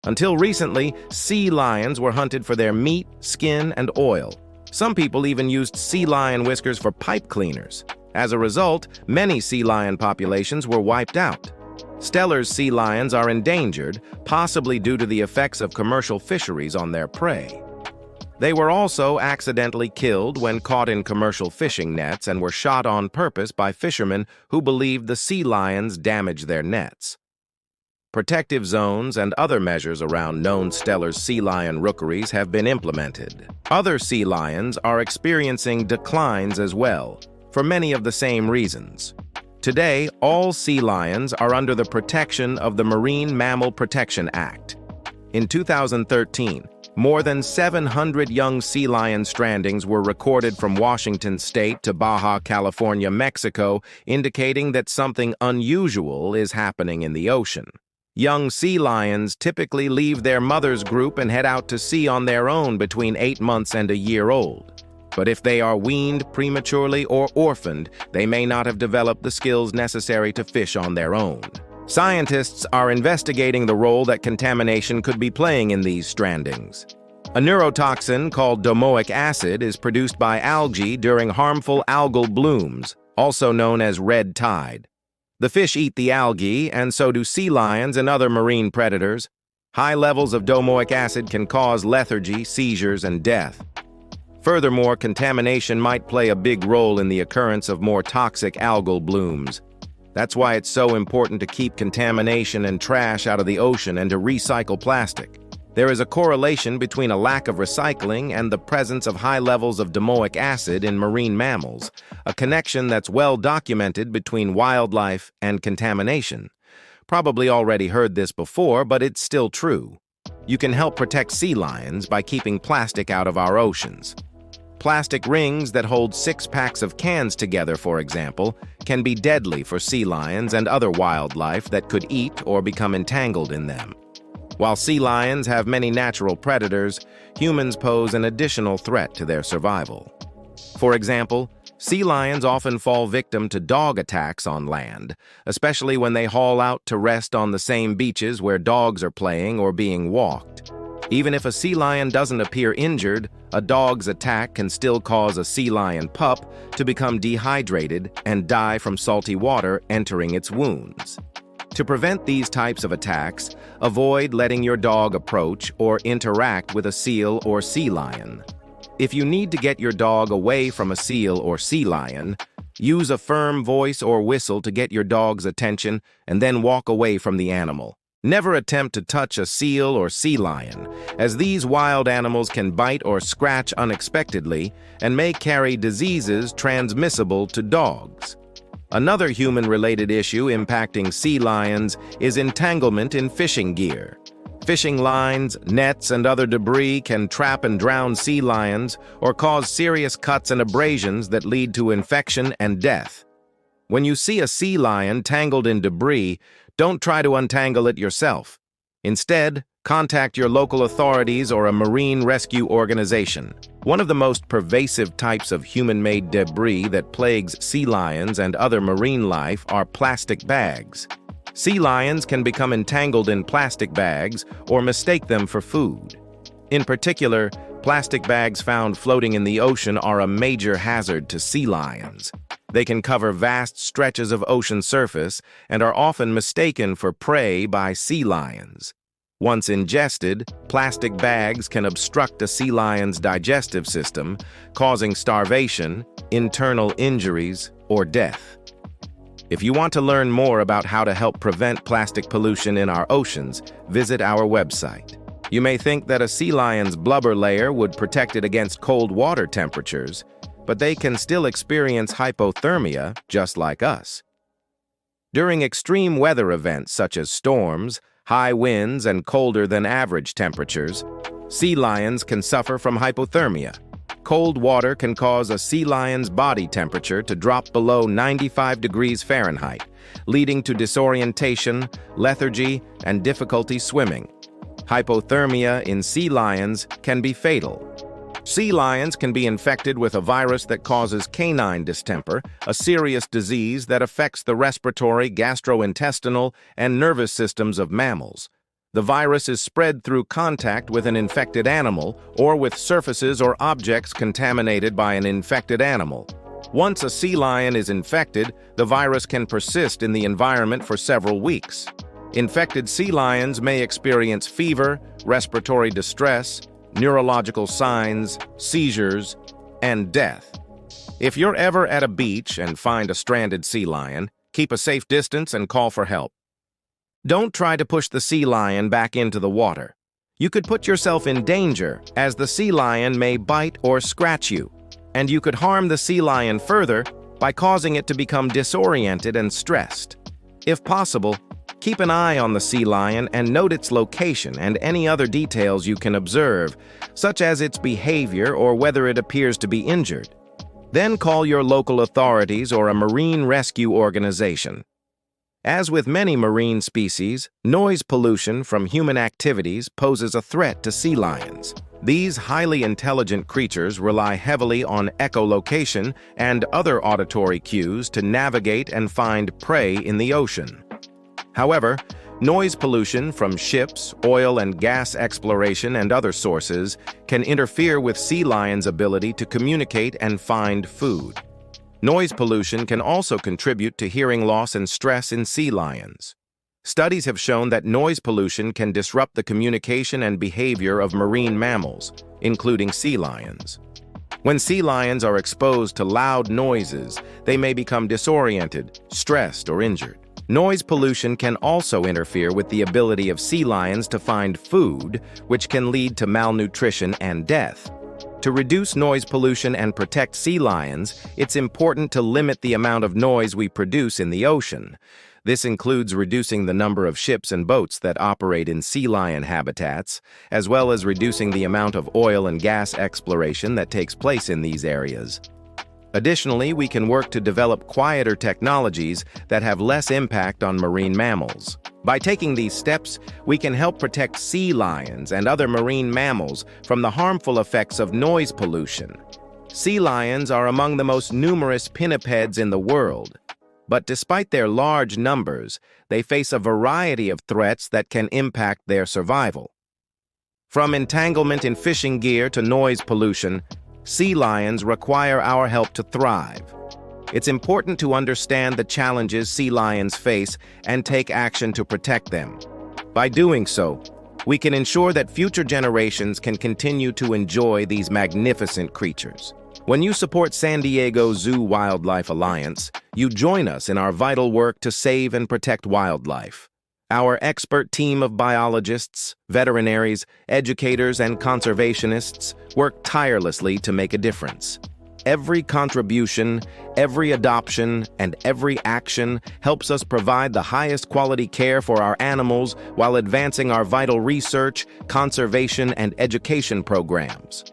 Until recently, sea lions were hunted for their meat, skin, and oil. Some people even used sea lion whiskers for pipe cleaners. As a result, many sea lion populations were wiped out. Steller's sea lions are endangered, possibly due to the effects of commercial fisheries on their prey. They were also accidentally killed when caught in commercial fishing nets and were shot on purpose by fishermen who believed the sea lions damaged their nets. Protective zones and other measures around known Steller's sea lion rookeries have been implemented. Other sea lions are experiencing declines as well, for many of the same reasons. Today, all sea lions are under the protection of the Marine Mammal Protection Act. In 2013, more than 700 young sea lion strandings were recorded from Washington state to Baja California, Mexico, indicating that something unusual is happening in the ocean. Young sea lions typically leave their mother's group and head out to sea on their own between 8 months and a year old. But if they are weaned prematurely or orphaned, they may not have developed the skills necessary to fish on their own. Scientists are investigating the role that contamination could be playing in these strandings. A neurotoxin called domoic acid is produced by algae during harmful algal blooms, also known as red tide. The fish eat the algae, and so do sea lions and other marine predators. High levels of domoic acid can cause lethargy, seizures, and death. Furthermore, contamination might play a big role in the occurrence of more toxic algal blooms. That's why it's so important to keep contamination and trash out of the ocean and to recycle plastic. There is a correlation between a lack of recycling and the presence of high levels of domoic acid in marine mammals, a connection that's well documented between wildlife and contamination. Probably already heard this before, but it's still true. You can help protect sea lions by keeping plastic out of our oceans. Plastic rings that hold 6 packs of cans together, for example, can be deadly for sea lions and other wildlife that could eat or become entangled in them. While sea lions have many natural predators, humans pose an additional threat to their survival. For example, sea lions often fall victim to dog attacks on land, especially when they haul out to rest on the same beaches where dogs are playing or being walked. Even if a sea lion doesn't appear injured, a dog's attack can still cause a sea lion pup to become dehydrated and die from salty water entering its wounds. To prevent these types of attacks, avoid letting your dog approach or interact with a seal or sea lion. If you need to get your dog away from a seal or sea lion, use a firm voice or whistle to get your dog's attention and then walk away from the animal. Never attempt to touch a seal or sea lion, as these wild animals can bite or scratch unexpectedly and may carry diseases transmissible to dogs. Another human-related issue impacting sea lions is entanglement in fishing gear. Fishing lines, nets, and other debris can trap and drown sea lions or cause serious cuts and abrasions that lead to infection and death. When you see a sea lion tangled in debris, don't try to untangle it yourself. Instead, contact your local authorities or a marine rescue organization. One of the most pervasive types of human-made debris that plagues sea lions and other marine life are plastic bags. Sea lions can become entangled in plastic bags or mistake them for food. In particular, plastic bags found floating in the ocean are a major hazard to sea lions. They can cover vast stretches of ocean surface and are often mistaken for prey by sea lions. Once ingested, plastic bags can obstruct a sea lion's digestive system, causing starvation, internal injuries, or death. If you want to learn more about how to help prevent plastic pollution in our oceans, visit our website. You may think that a sea lion's blubber layer would protect it against cold water temperatures, but they can still experience hypothermia just like us. During extreme weather events such as storms, high winds, and colder than average temperatures, sea lions can suffer from hypothermia. Cold water can cause a sea lion's body temperature to drop below 95 degrees Fahrenheit, leading to disorientation, lethargy, and difficulty swimming. Hypothermia in sea lions can be fatal. Sea lions can be infected with a virus that causes canine distemper, a serious disease that affects the respiratory, gastrointestinal, and nervous systems of mammals. The virus is spread through contact with an infected animal or with surfaces or objects contaminated by an infected animal. Once a sea lion is infected, the virus can persist in the environment for several weeks. Infected sea lions may experience fever, respiratory distress, neurological signs, seizures, and death. If you're ever at a beach and find a stranded sea lion, keep a safe distance and call for help. Don't try to push the sea lion back into the water. You could put yourself in danger, as the sea lion may bite or scratch you, and you could harm the sea lion further by causing it to become disoriented and stressed. If possible, keep an eye on the sea lion and note its location and any other details you can observe, such as its behavior or whether it appears to be injured. Then call your local authorities or a marine rescue organization. As with many marine species, noise pollution from human activities poses a threat to sea lions. These highly intelligent creatures rely heavily on echolocation and other auditory cues to navigate and find prey in the ocean. However, noise pollution from ships, oil and gas exploration, and other sources can interfere with sea lions' ability to communicate and find food. Noise pollution can also contribute to hearing loss and stress in sea lions. Studies have shown that noise pollution can disrupt the communication and behavior of marine mammals, including sea lions. When sea lions are exposed to loud noises, they may become disoriented, stressed, or injured. Noise pollution can also interfere with the ability of sea lions to find food, which can lead to malnutrition and death. To reduce noise pollution and protect sea lions, it's important to limit the amount of noise we produce in the ocean. This includes reducing the number of ships and boats that operate in sea lion habitats, as well as reducing the amount of oil and gas exploration that takes place in these areas. Additionally, we can work to develop quieter technologies that have less impact on marine mammals. By taking these steps, we can help protect sea lions and other marine mammals from the harmful effects of noise pollution. Sea lions are among the most numerous pinnipeds in the world, but despite their large numbers, they face a variety of threats that can impact their survival. From entanglement in fishing gear to noise pollution, sea lions require our help to thrive. It's important to understand the challenges sea lions face and take action to protect them. By doing so, we can ensure that future generations can continue to enjoy these magnificent creatures. When you support San Diego Zoo Wildlife Alliance, you join us in our vital work to save and protect wildlife. Our expert team of biologists, veterinaries, educators, and conservationists work tirelessly to make a difference. Every contribution, every adoption, and every action helps us provide the highest quality care for our animals while advancing our vital research, conservation, and education programs.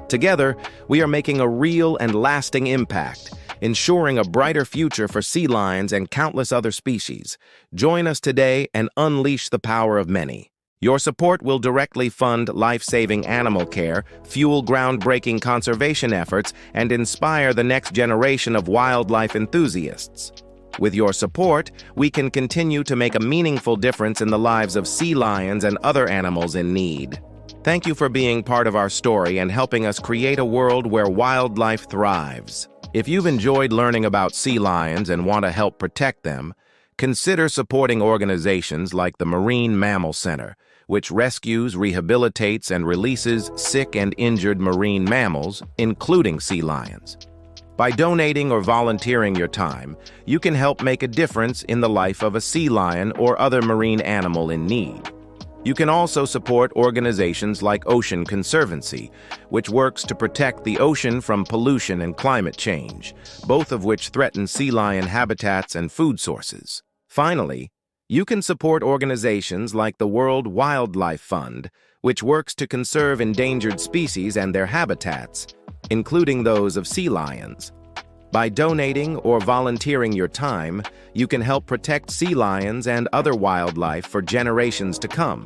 Together, we are making a real and lasting impact, ensuring a brighter future for sea lions and countless other species. Join us today and unleash the power of many. Your support will directly fund life-saving animal care, fuel groundbreaking conservation efforts, and inspire the next generation of wildlife enthusiasts. With your support, we can continue to make a meaningful difference in the lives of sea lions and other animals in need. Thank you for being part of our story and helping us create a world where wildlife thrives. If you've enjoyed learning about sea lions and want to help protect them, consider supporting organizations like the Marine Mammal Center, which rescues, rehabilitates, and releases sick and injured marine mammals, including sea lions. By donating or volunteering your time, you can help make a difference in the life of a sea lion or other marine animal in need. You can also support organizations like Ocean Conservancy, which works to protect the ocean from pollution and climate change, both of which threaten sea lion habitats and food sources. Finally, you can support organizations like the World Wildlife Fund, which works to conserve endangered species and their habitats, including those of sea lions. By donating or volunteering your time, you can help protect sea lions and other wildlife for generations to come.